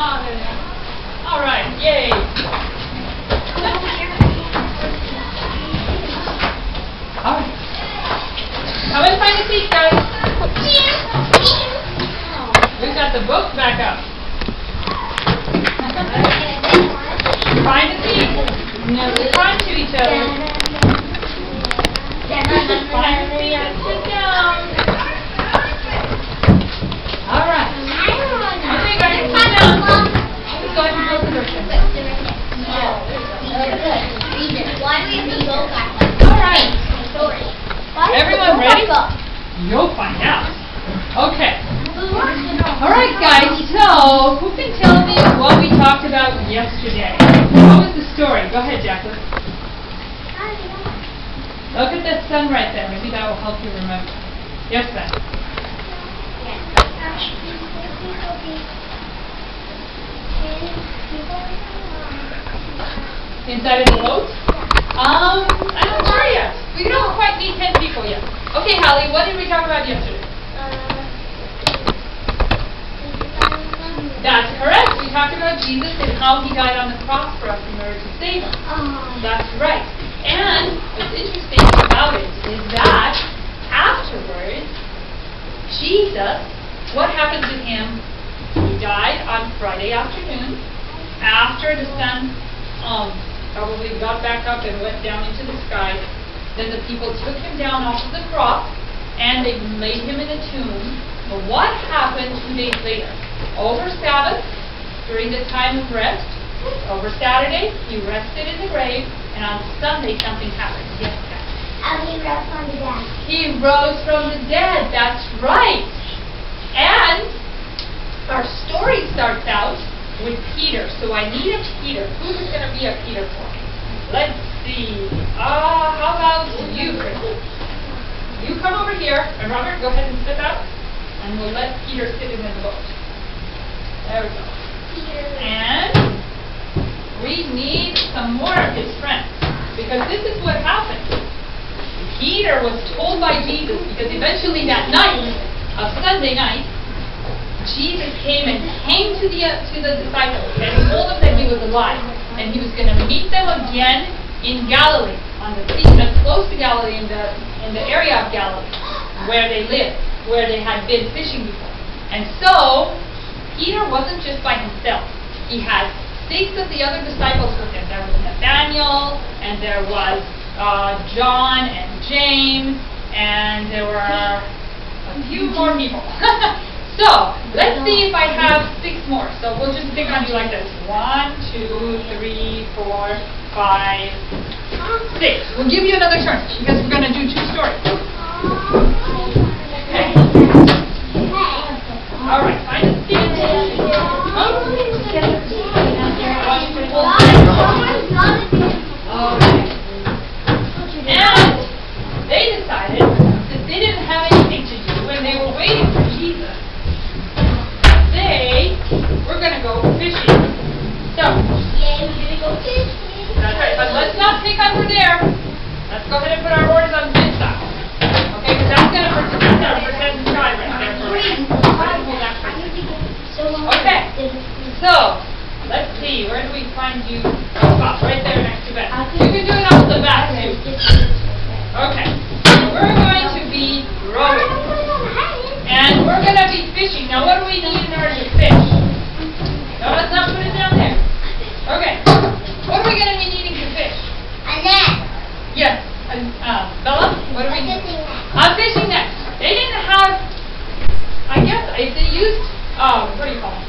Oh, there they are. All right, yay. All right. Come and find a seat, guys. We've got the book back up. Find a seat. Now we run to each other. Find a seat and sit down. All right. Okay, guys, sit down. Let's go ahead and close the door. All right. Everyone ready? You'll find out. Okay. All right, guys. So, who can tell me what we talked about yesterday? What was the story? Go ahead, Jacqueline. Look at the sun right there. Maybe that will help you remember. Yes, Ben. Inside of the boat? I'm not sure yet. We don't quite need 10 people yet. Okay, Hallie, what did we talk about yesterday? That's correct. We talked about Jesus and how he died on the cross for us in order to save us. That's right. And what's interesting about it is that afterwards, Jesus, what happened to him? He died on Friday afternoon after the sun probably got back up and went down into the sky. Then the people took him down off of the cross and they laid him in a tomb. But what happened 2 days later? Over Sabbath, during the time of rest, over Saturday, he rested in the grave, and on Sunday something happened. Yes, He rose from the dead. He rose from the dead, that's right. And our story starts out with Peter. So I need a Peter. Who is going to be a Peter for me? Let's see. How about you, Chris? You come over here, and Robert, go ahead and sit out, and we'll let Peter sit in the boat. There we go. And we need some more of his friends, because this is what happened. Peter was told by Jesus, because eventually that night of Sunday night, Jesus came and came to the disciples and told them that he was alive, and he was going to meet them again in Galilee, on the sea that's close to Galilee, in the area of Galilee, where they lived, where they had been fishing before. And so Peter wasn't just by himself. He had 6 of the other disciples with him. There was Nathaniel, and there was John and James, and there were a few more people. So, let's see if I have 6 more. So we'll just think on you like this. 1, 2, 3, 4, 5, 6. We'll give you another turn because we're going to do 2 stories. Okay. All right. Find a seat. And they decided that they didn't have anything to do when they were waiting for Jesus. They were going to go fishing. So, that's right, but let's not pick over there. Let's go ahead and put our oars on this side. Okay, because that's going to pretend sky right there for us. Okay, so let's see, where do we find you? Right there next to Ben. You can do it off the back too. Okay, we're going to be rowing. And we're going to be fishing. Now, what do we need in order to fish? No, let's not put it down there. Okay. What are we going to be needing to fish? A net. Yes. Bella, what do we need? A fishing net. They didn't have, I guess, if they used, what do you call them?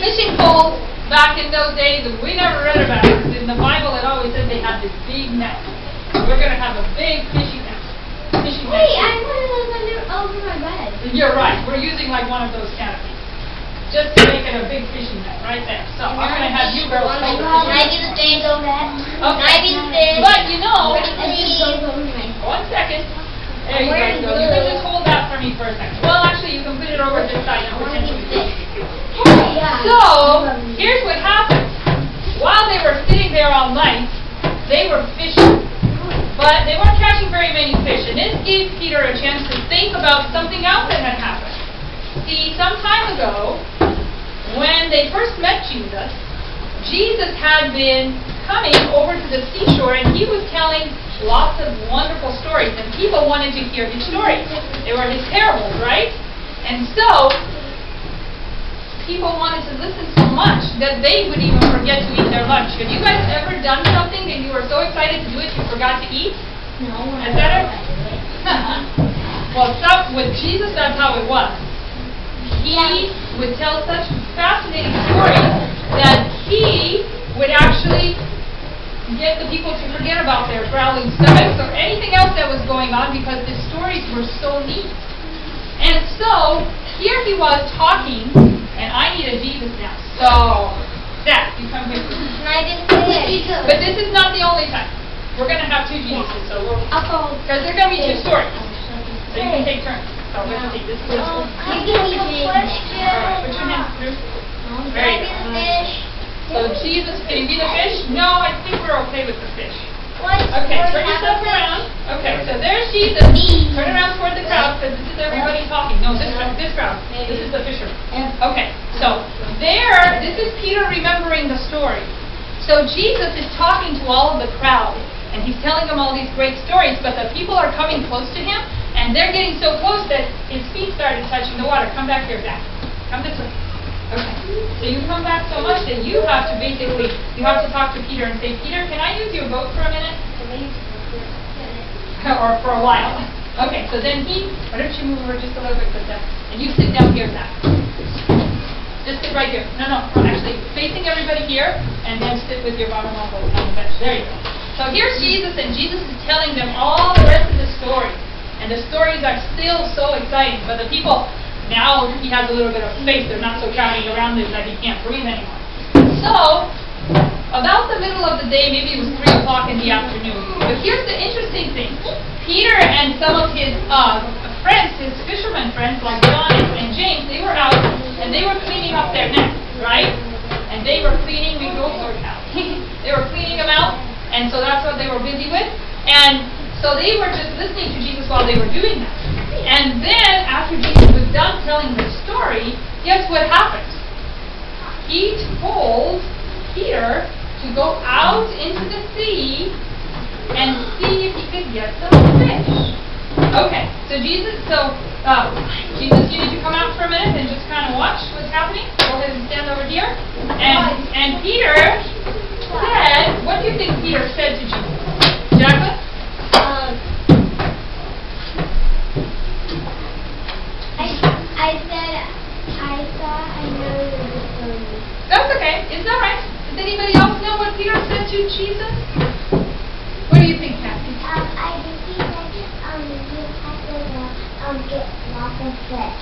Fishing poles back in those days. We never read about it. In the Bible, it always said they had this big net. So we're going to have a big fishing net. Wait, I put it over my bed. You're right. We're using like one of those canopies. Just to make it a big fishing net right there. So I'm going to have you girls hold it. Can I be the fish over that? Okay. Can I be the fish? But you know, Please. 1 second. There you guys go. You can just hold that for me for a second. Well, actually, you can put it over this side and potentially fish if you want. So, here's what happened. While they were sitting there all night, they were fishing. But they weren't catching very many fish. And this gave Peter a chance to think about something else that had happened. See, some time ago, when they they first met Jesus, Jesus had been coming over to the seashore, and he was telling lots of wonderful stories, and people wanted to hear his stories. They were his parables, right? And so, people wanted to listen so much that they would even forget to eat their lunch. Have you guys ever done something and you were so excited to do it you forgot to eat? No. Is that it? Well, with Jesus, that's how it was. He would tell such fascinating stories that he would actually get the people to forget about their growling stomachs or anything else that was going on because the stories were so neat. And so, here he was talking, and I need a Jesus now. So, Zach, you come here. Can I get the fish? But this is not the only time. We're going to have two Jesuses, so because there are going to be two stories. So you can take turns. So let's see. This is I give me the question. Alright, put your hands through. Can Very I be good. the fish? So Jesus, can you be the fish? No, I think we're okay with the fish. What? Okay, turn yourself around. Okay, so there's Jesus. Turn around toward the crowd because this is everybody talking. No, this crowd. This is the fisherman. Okay, so this is Peter remembering the story. So Jesus is talking to all of the crowd, and he's telling them all these great stories, but the people are coming close to him, and they're getting so close that his feet started touching the water. Come back here, Zach. Come this way. Okay. So you come back so much that you have to talk to Peter and say, Peter, can I use your boat for a minute? Or for a while. Okay, so then why don't you move over just a little bit, Krista, and you sit down here, Zach. Just sit right here. No, actually, facing everybody here, and then sit with your bottom elbow on the bench. There you go. So here's Jesus, and Jesus is telling them all the rest of the story. And the stories are still so exciting, but the people, now he has a little bit of space. They're not so crowding around him that he can't breathe anymore. So, about the middle of the day, maybe it was 3 o'clock in the afternoon. But here's the interesting thing. Peter and some of his friends, his fishermen friends, like John and James, they were out and they were cleaning up their nets, right? And they were cleaning, we go sort out. They were cleaning them out, and so that's what they were busy with. And so they were just listening to Jesus while they were doing that. And then, after Jesus was done telling the story, guess what happened? He told Peter to go out into the sea and see if he could get some fish. Okay, so Jesus, you need to come out for a minute and just kind of watch what's happening. Go ahead and stand over here. And Peter said, what do you think Peter said to Jesus? Jacqueline? I said, I thought I know the story. That's okay. Is that right? Does anybody else know what Peter said to Jesus? What do you think, Kathy? I think he said, you have to get lots of fish.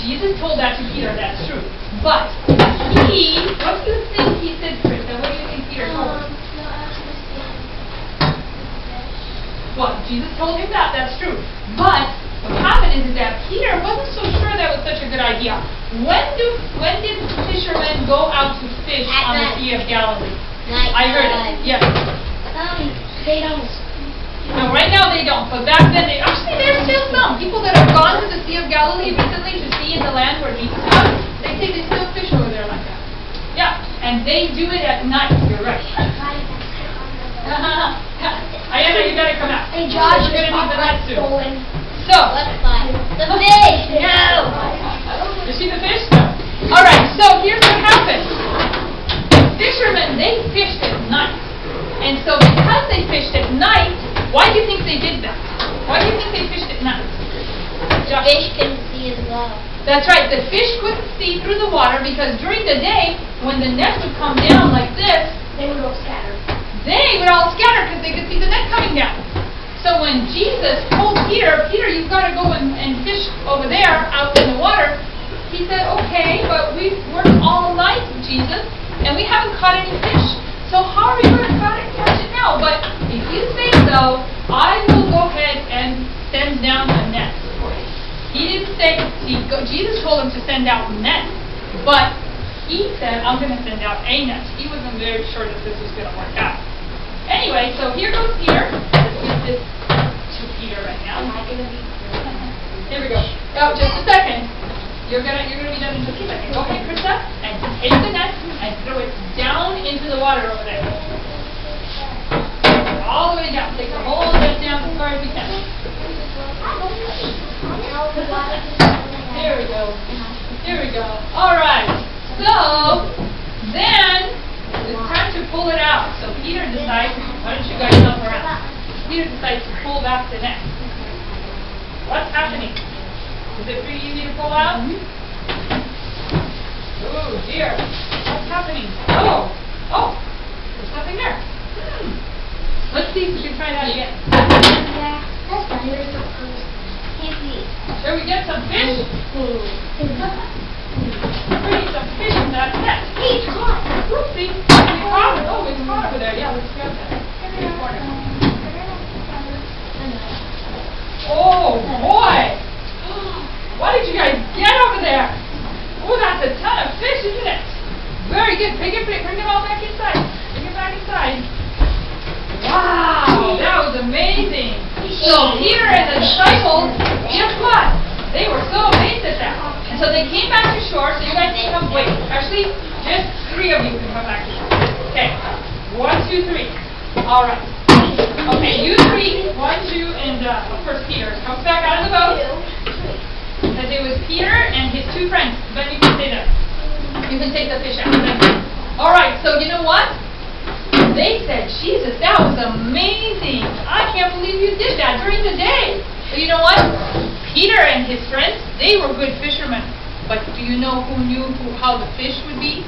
Jesus told that to Peter, that's true. But what do you think he said, Krista? What do you think Peter told him? Well, Jesus told him that's true. But what happened is that Peter wasn't so sure that was such a good idea. When did fishermen go out to fish on the Sea of Galilee? Night. I heard it. Yes. They don't. No, right now they don't. But back then, there's still some people that have gone to the Sea of Galilee recently to see in the land where Jesus was. They say they still fish over there like that. Yeah, and they do it at night. You're right. Ayana, you gotta come out. Hey, Josh, we're gonna need the net too. So, the fish. No. You see the fish? No. All right. So here's what happened. Fishermen, they fished at night, and so because they fished at night, why do you think they did that? Why do you think they fished at night? The fish couldn't see as well. That's right. The fish couldn't see through the water because during the day, when the net would come down like this, They would all scatter. they would all scatter because they could see the net coming down. So when Jesus told Peter, you've got to go and fish over there out in the water, he said, okay, but we've worked all night, Jesus, and we haven't caught any fish. So how are we going to catch it now? But if you say so, I will go ahead and send down the net for you. He didn't say, Jesus told him to send out nets, but he said, I'm going to send out a net. He wasn't very sure that this was going to work out. Anyway, so here goes Peter. Let's give this to Peter right now. Am I going to be... Here we go. Oh, just a second. You're gonna be done in just a second. Go ahead, Krista, and take the So then it's time to pull it out. So Peter decides, why don't you guys help her out? Peter decides to pull back the net. What's happening? Is it pretty easy to pull out? Oh dear. What's happening? Oh, there's nothing there. Let's see if we can try that again. Yeah, that's fine. Shall we get some fish? We need some fish in that net. Hey, come on. Oopsie. We caught it. Oh, it's caught over there. Yeah, let's grab that. Get in the corner. Oh, boy. What did you guys get over there? Oh, that's a ton of fish, isn't it? Very good. Bring it all back inside. Bring it back inside. Wow, that was amazing. So Peter and the disciples, guess what? They were so amazed at that. And so they came back to shore. So you guys can come. Wait, actually, just 3 of you can come back to shore. Okay. 1, 2, 3. All right. Okay, you 3. 1, 2, and of course Peter comes back out of the boat. Because it was Peter and his 2 friends. But you can say that. You can take the fish out. All right. So you know what? They said, Jesus, that was amazing. I can't believe you did that during the day. So you know what? Peter and his friends, they were good fishermen. But do you know who knew how the fish would be?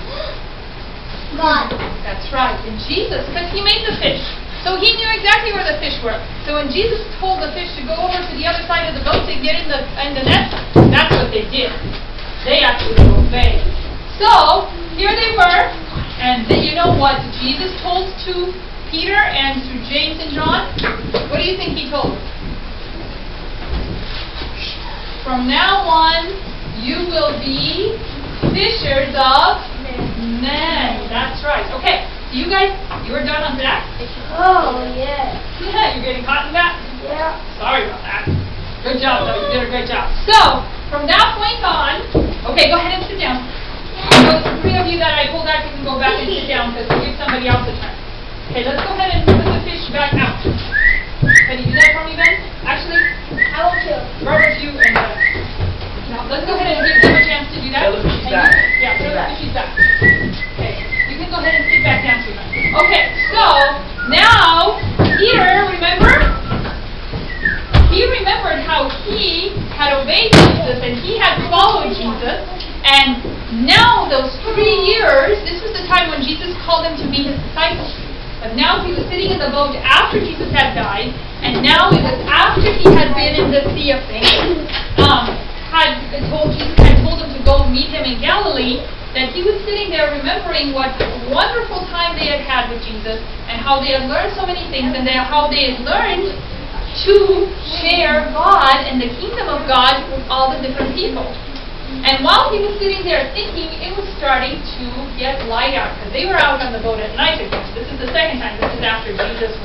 God. That's right. And Jesus, because he made the fish. So he knew exactly where the fish were. So when Jesus told the fish to go over to the other side of the boat to get in the net, that's what they did. They actually obeyed. So here they were. And you know what Jesus told to Peter and to James and John? What do you think he told them? From now on, you will be fishers of men. That's right. Okay, so you guys, you are done on that? Oh, yeah. You're getting caught in that? Yeah. Sorry about that. Good job, though. You did a great job. So, from that point on, okay, go ahead and sit down. Those 3 of you that I pulled out, you can go back and sit down because we'll give somebody else a turn. Okay, let's go ahead and put the fish back out. Can you do that for me, Ben? Actually, I want to. Robert, you and now let's go ahead and give them a chance to do that. Throw the fishies back. Yeah, throw the fishies back. Okay, you can go ahead and sit back down, sweetheart. Okay, so now Peter, remember? He remembered how he had obeyed Jesus and he had followed Jesus. And now those 3 years, this was the time when Jesus called them to be his disciples. But now he was sitting in the boat after Jesus had died, and now it was after he had been in the Sea of Things, Jesus had told him to go meet him in Galilee, that he was sitting there remembering what a wonderful time they had had with Jesus, and how they had learned so many things, and how they had learned to share God and the kingdom of God with all the different people. And while he was sitting there thinking, it was starting to get light out because they were out on the boat at night again. This is the second time. This is after Jesus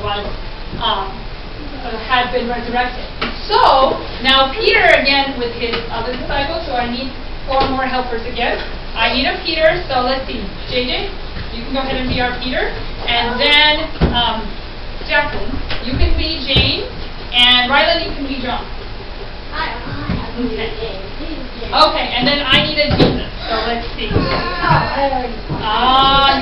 had been resurrected. So now Peter again with his other disciples. So I need 4 more helpers again. I need a Peter. So let's see, JJ, you can go ahead and be our Peter, and then Jacqueline, you can be Jane, and Rylan, you can be John. Okay, and then I need a Jesus. So let's see. You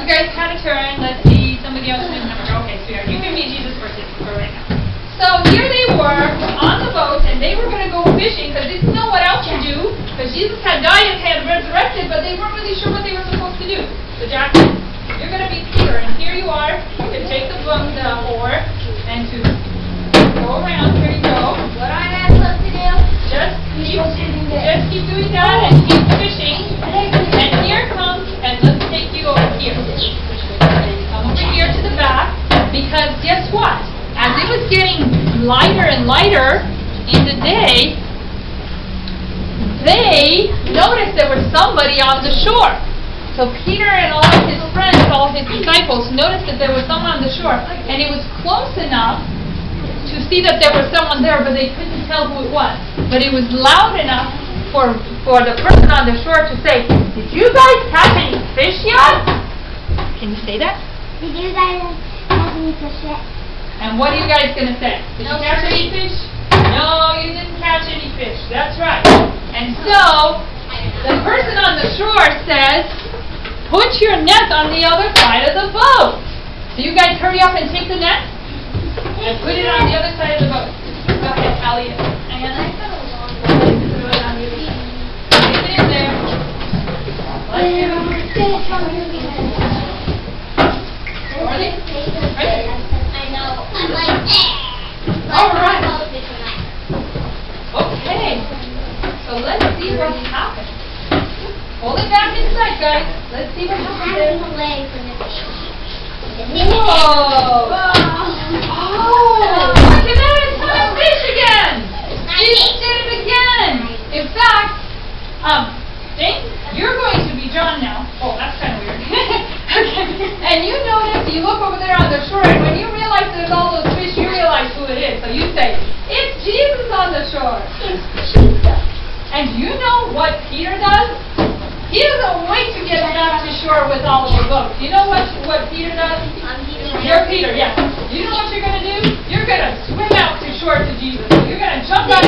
guys kind of turn. Let's see. Somebody else didn't have a okay, sweetheart. You can be Jesus for right now. So here they were on the boat, and they were going to go fishing because they didn't know what else to do. Because Jesus had died and had resurrected, but they weren't really sure what they were supposed to do. So Jacqueline, you're going to be Peter, and here you are. You can take the oar and to go around. Here you go. What am I supposed to do? Just keep doing that and keep fishing. And here comes, and let's take you over here. Come over here to the back, because guess what? As it was getting lighter and lighter in the day, they noticed there was somebody on the shore. So Peter and all of his friends, all of his disciples, noticed that there was someone on the shore. And it was close enough to see that there was someone there, but they couldn't tell who it was. But it was loud enough for the person on the shore to say, "Did you guys catch any fish yet?" Can you say that? Did you guys catch any fish yet? And what are you guys going to say? Did you catch any fish? No, you didn't catch any fish. That's right. And so, the person on the shore says, put your net on the other side of the boat. So you guys hurry up and take the net and put it on the other side of the boat. Go ahead, Allie. And I've got a long one. Put it on the other side. Take it in there. Let's get over. Ready? Ready? I know. I'm like, all right. Okay. So let's see what happens. Hold it back inside, guys. Let's see what happens there. Whoa! Oh! Look at that! It's not a fish again! Jesus did it again! In fact, Dane, you're going to be John now. Oh, that's kind of weird. Okay. And you notice, you look over there on the shore, and when you realize there's all those fish, you realize who it is. So you say, it's Jesus on the shore. It's Jesus. And you know what Peter does? He doesn't wait to get back to shore with all of the boats. You know what Peter does? You're Peter, yes. You know what you're going to do? You're going to swim out to shore to Jesus. You're going to jump out.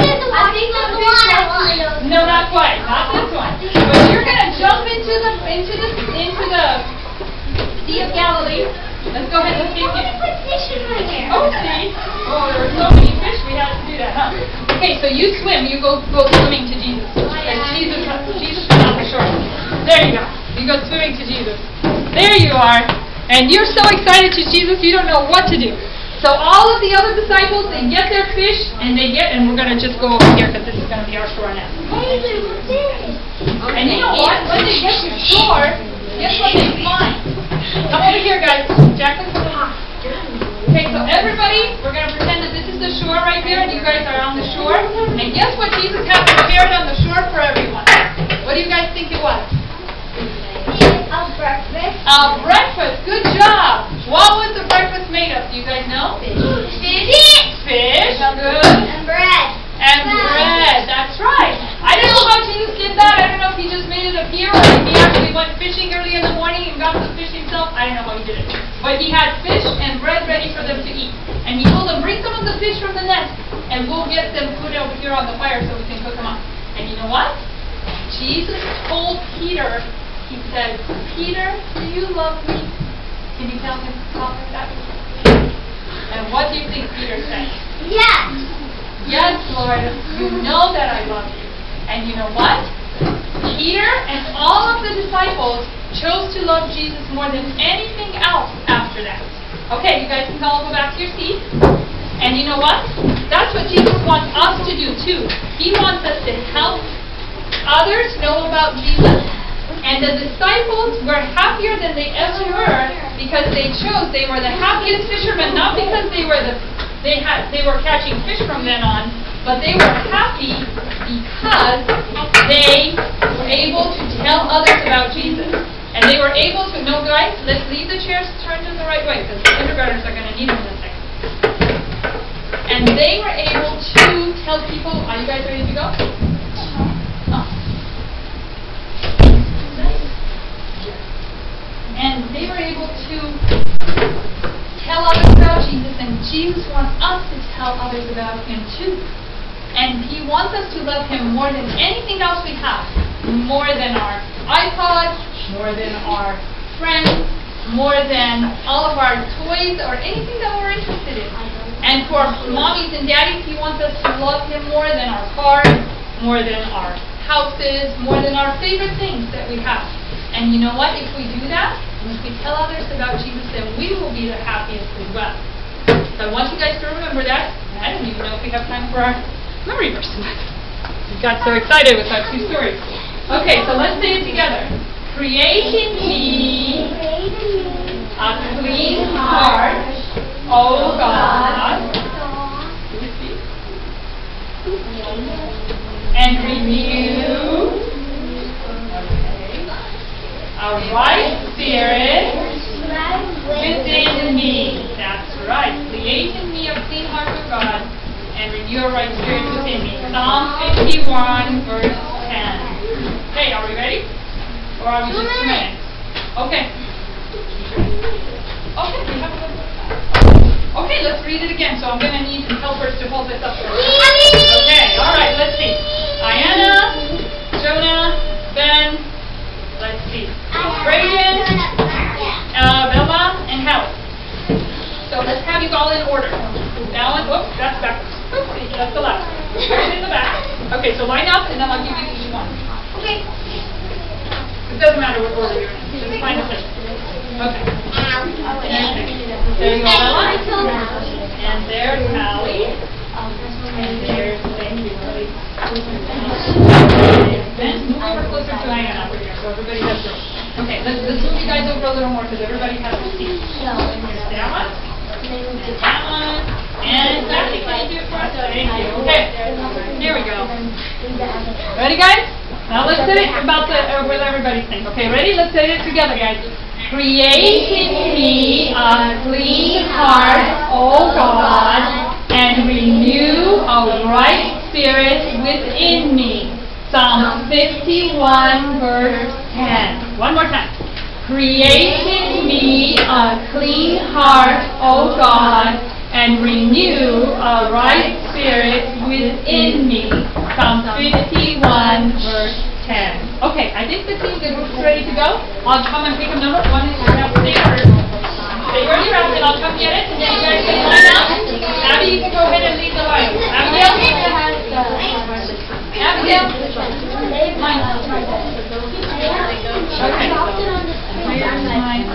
No, not quite. Not this one. But you're going to jump into the Sea of Galilee. Let's go ahead and take it. Oh, see? Oh, there were so many fish we had to do that, huh? Okay, so you swim. You go swimming to Jesus. And Jesus is on the shore. There you go. You go swimming to Jesus. There you are. And you're so excited to Jesus, you don't know what to do. So all of the other disciples, they get their fish, and we're going to just go over here because this is going to be our shore now. And you know what? When they get to shore, guess what they find? Come over here, guys. Jacqueline, come on. Okay, so everybody, we're going to pretend that this is the shore right here, and you guys are on the shore. And guess what Jesus had prepared on the shore for everyone? What do you guys think it was? A breakfast. A breakfast. Good job. What was the breakfast made of? Do you guys know? Fish. Fish. Good. And bread. And bread. That's right. I don't know how Jesus did that. I don't know if he just made it appear or if he actually went fishing early in the morning and got the fish himself. I don't know how he did it. But he had fish and bread ready for them to eat. And he told them, bring some of the fish from the net and we'll get them put over here on the fire so we can cook them up. And you know what? Jesus told Peter, he said, Peter, do you love me? Can you tell him like that? And what do you think Peter said? Yes. Yes, Lord, you know that I love you. And you know what? Peter and all of the disciples chose to love Jesus more than anything else after that. Okay, you guys can all go back to your seats. And you know what? That's what Jesus wants us to do too. He wants us to help others know about Jesus. And the disciples were happier than they ever were because they were the happiest fishermen, not because they were catching fish from then on, but they were happy because they were able to tell others about Jesus. And they were able to, no guys, let's leave the chairs turned in the right way because the kindergartners are going to need them in a second. And they were able to tell people, are you guys ready to go? And they were able to tell others about Jesus, and Jesus wants us to tell others about Him too. And He wants us to love Him more than anything else we have. More than our iPod, more than our friends, more than all of our toys or anything that we're interested in. And for mommies and daddies, He wants us to love Him more than our cars, more than our houses, more than our favorite things that we have. And you know what? If we do that, and if we tell others about Jesus, then we will be the happiest as well. So I want you guys to remember that. I don't even know if we have time for our memory verse. We got so excited with our two stories. Okay, so let's say it together. Create in me a clean heart, O God, and renew a right spirit within me. That's right. Create in me a clean heart, O God, and renew a right spirit within me. Psalm 51, verse 10. Okay, are we ready? Or are we just 2 minutes? Okay. Okay, we have a little bit of time. Okay, let's read it again. So I'm going to need some helpers to hold this up for us. Okay, all right, let's see. Diana, Jonah, Ben, let's see. Reagan, in order. Now, whoops, that's backwards. Oopsie, that's the left. Right in the back. Okay, so line up, and then I'll give you each one. Okay. It doesn't matter what order you're in. Just find a place. Okay. There you go, Ella. And there's Callie. And there's Lindsay. Then move over closer to Diana over here, so everybody has room. Okay, let's move you guys over a little more, because everybody has a seat. And here's that one. And that one. And Kathy, can you do it for us? Thank you. Okay. Here we go. Ready, guys? Now let's say it about with everybody's thing. Okay, ready? Let's say it together, guys. Create in me a clean heart, O God, and renew a right spirit within me. Psalm 51, verse 10. One more time. Create in me a clean heart, O God, and renew a right spirit within me. Psalm 51, verse 10. Okay, I think the team, the group's ready to go. I'll come and pick a number. One is now stay where you're at, and I'll come get it, and then you guys can line up. Abby, you can go ahead and lead the line. Abigail? Abigail? Line up. Okay. Here's mine.